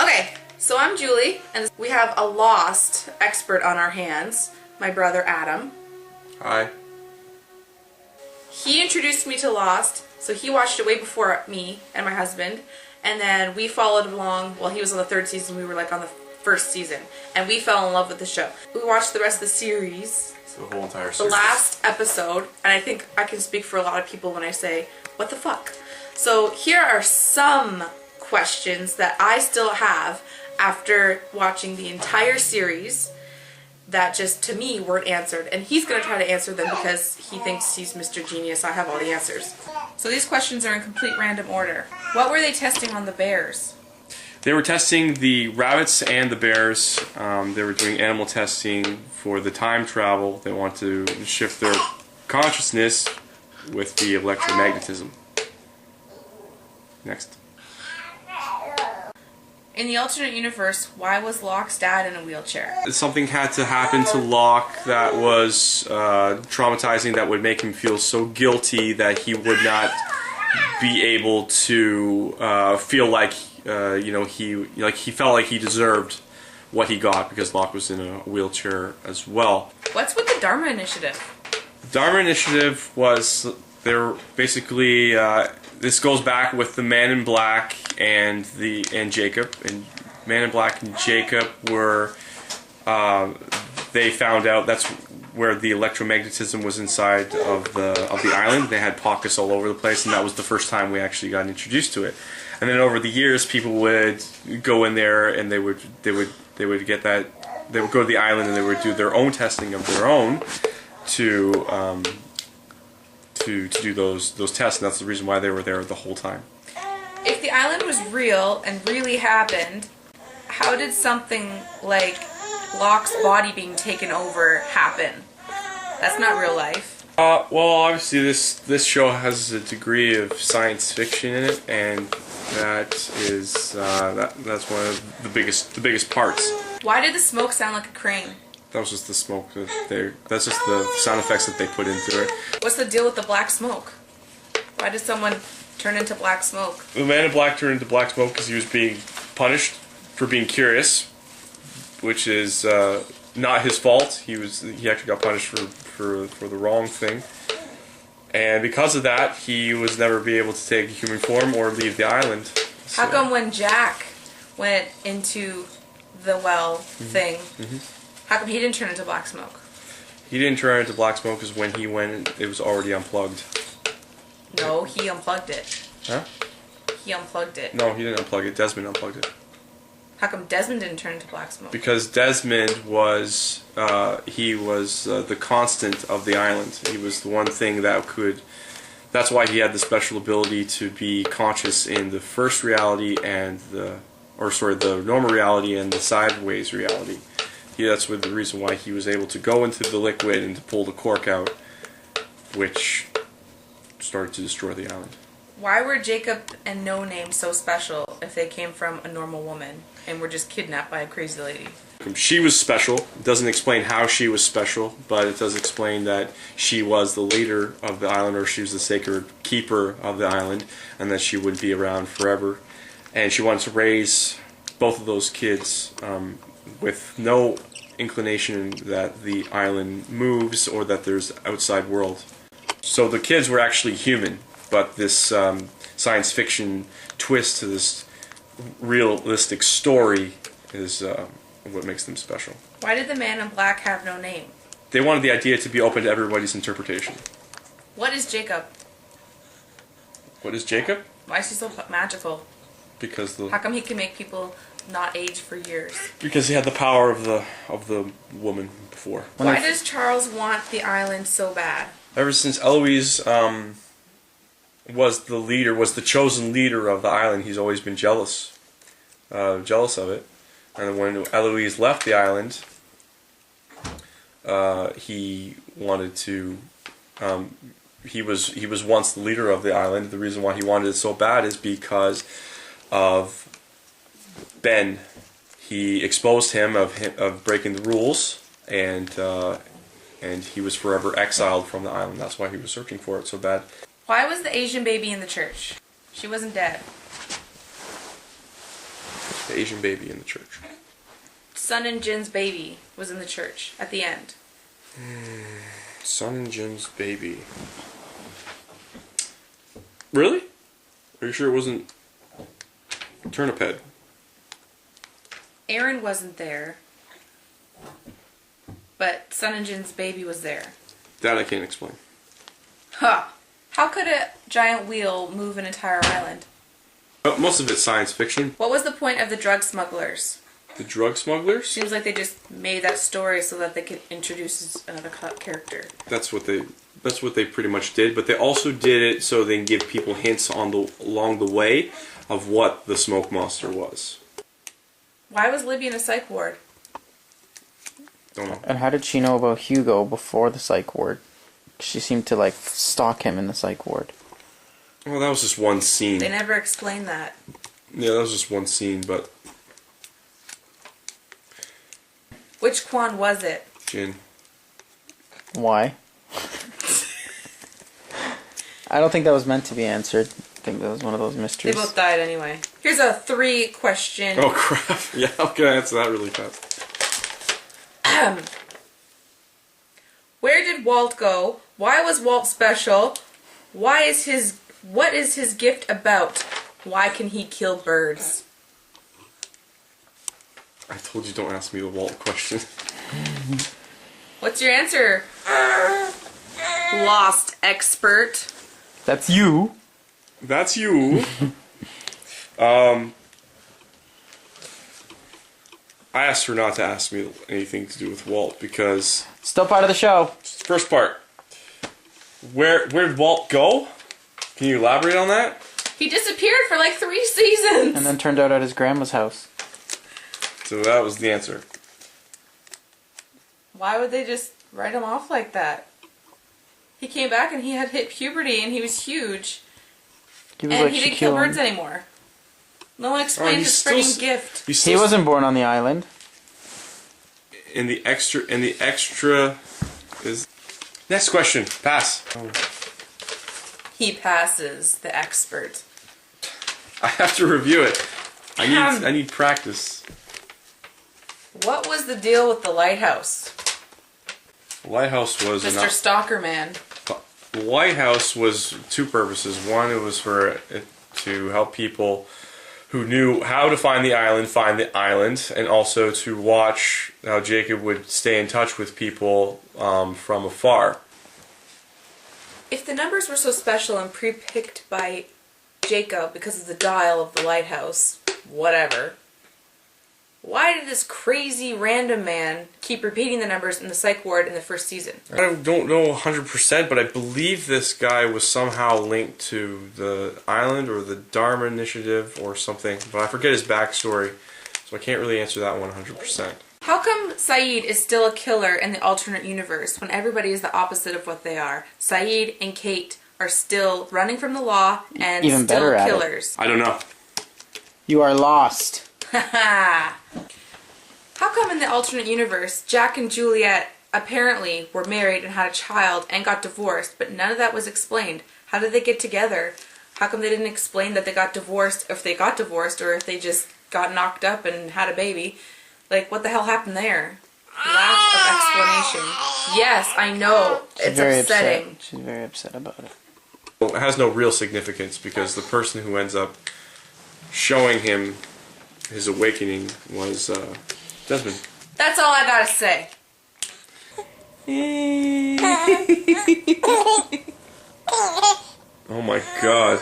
Okay, so I'm Julie, and we have a Lost expert on our hands, my brother Adam. Hi. He introduced me to Lost, so he watched it way before me and my husband, and then we followed along. Well, he was on the 3rd season, we were like on the 1st season, and we fell in love with the show. We watched the rest of the series. The whole entire series. The last episode, and I think I can speak for a lot of people when I say, what the fuck? So here are some questions that I still have after watching the entire series that just, to me, weren't answered. And he's going to try to answer them because he thinks he's Mr. Genius. I have all the answers. So these questions are in complete random order. What were they testing on the bears? They were testing the rabbits and the bears. They were doing animal testing for the time travel. They want to shift their consciousness with the electromagnetism. Next. In the alternate universe, why was Locke's dad in a wheelchair? Something had to happen to Locke that was traumatizing, that would make him feel so guilty that he would not be able to feel like he felt like he deserved what he got because Locke was in a wheelchair as well. What's with the Dharma Initiative? The Dharma Initiative was, they're basically, this goes back with the Man in Black and Jacob. And Man in Black and Jacob were, they found out that's where the electromagnetism was inside of the island. They had pockets all over the place, and that was the first time we actually got introduced to it. And then over the years, people would go in there and they would get that. They would go to the island and they would do their own testing of their own to do those tests, and that's the reason why they were there the whole time. If the island was real and really happened, how did something like Locke's body being taken over happen? That's not real life. Well, obviously this show has a degree of science fiction in it, and that is that's one of the biggest parts. Why did the smoke sound like a crane? That was just the smoke that's just the sound effects that they put into it. What's the deal with the black smoke? Why did someone turn into black smoke? The Man in Black turned into black smoke because he was being punished for being curious, which is not his fault. He actually got punished for the wrong thing. And because of that, he was never be able to take human form or leave the island. How come when Jack went into the well thing, how come he didn't turn into black smoke? He didn't turn into black smoke because when he went, it was already unplugged. No, he unplugged it. Huh? He unplugged it. No, he didn't unplug it. Desmond unplugged it. How come Desmond didn't turn into black smoke? Because Desmond was the constant of the island. He was the one thing that could. That's why he had the special ability to be conscious in the first reality and the normal reality and the sideways reality. That's the reason why he was able to go into the liquid and to pull the cork out, which started to destroy the island. Why were Jacob and No Name so special if they came from a normal woman and were just kidnapped by a crazy lady? She was special. It doesn't explain how she was special, but it does explain that she was the leader of the island, or she was the sacred keeper of the island, and that she would be around forever. And she wanted to raise both of those kids with no inclination that the island moves or that there's outside world. So the kids were actually human, but this science fiction twist to this realistic story is what makes them special. Why did the Man in Black have no name? They wanted the idea to be open to everybody's interpretation. What is Jacob? What is Jacob? Why is he so magical? Because How come he can make people not age for years? Because he had the power of the woman before. Why does Charles want the island so bad? Ever since Eloise was the chosen leader of the island, he's always been jealous of it. And when Eloise left the island, he wanted to. He was once the leader of the island. The reason why he wanted it so bad is because of Ben. He exposed him of breaking the rules, and he was forever exiled from the island. That's why he was searching for it so bad. Why was the Asian baby in the church? She wasn't dead. the Asian baby in the church. Sun and Jin's baby was in the church at the end. Sun and Jin's baby. Really? Are you sure it wasn't Turnip Head? Aaron wasn't there, but Sun and Jin's baby was there. That I can't explain. Huh. How could a giant wheel move an entire island? But most of it's science fiction. What was the point of the drug smugglers? The drug smugglers? Seems like they just made that story so that they could introduce another character. That's what they pretty much did, but they also did it so they can give people hints along the way of what the smoke monster was. Why was Libby in a psych ward? Don't know. And how did she know about Hugo before the psych ward? She seemed to like stalk him in the psych ward. Well, that was just one scene. They never explained that. Yeah, that was just one scene, but Which Quan was it? Jin. Why? I don't think that was meant to be answered. I think that was one of those They mysteries. both died anyway. Here's a 3-question. Oh crap! Yeah, I'm gonna answer that really fast. Where did Walt go? Why was Walt special? What is his gift about? Why can he kill birds? I told you don't ask me the Walt question. What's your answer? Lost expert. That's you. That's you. I asked her not to ask me anything to do with Walt because Still part of the show. first part. Where did Walt go? Can you elaborate on that? He disappeared for like 3 seasons. And then turned out at his grandma's house. So that was the answer. Why would they just write him off like that? He came back and he had hit puberty and he was huge. He was And like he didn't kill Shaquille. birds anymore. No one explained he's his still freaking gift. He's He still wasn't born on the island. in the extra is next question. Pass. He passes the expert. I have to review it. I need practice. What was the deal with the lighthouse? Lighthouse was Mr. Stalker Man. The lighthouse was two purposes. One, it was for to help people who knew how to find the island, and also to watch how Jacob would stay in touch with people from afar. If the numbers were so special and pre-picked by Jacob because of the dial of the lighthouse, whatever, why did this crazy random man keep repeating the numbers in the psych ward in the first season? I don't know 100%, but I believe this guy was somehow linked to the island or the Dharma Initiative or something, but I forget his backstory, so I can't really answer that 100%. How come Saeed is still a killer in the alternate universe when everybody is the opposite of what they are? Saeed and Kate are still running from the law and Even still better at it. killers. I don't know. You are lost. How come in the alternate universe, Jack and Juliet apparently were married and had a child and got divorced, but none of that was explained? How did they get together? How come they didn't explain that they got divorced, if they got divorced, or if they just got knocked up and had a baby? Like, what the hell happened there? Lack of explanation. Yes, I know. It's upsetting. upset. She's very upset about it. Well, it has no real significance because the person who ends up showing him his awakening was Desmond. That's all I gotta say. Oh my god.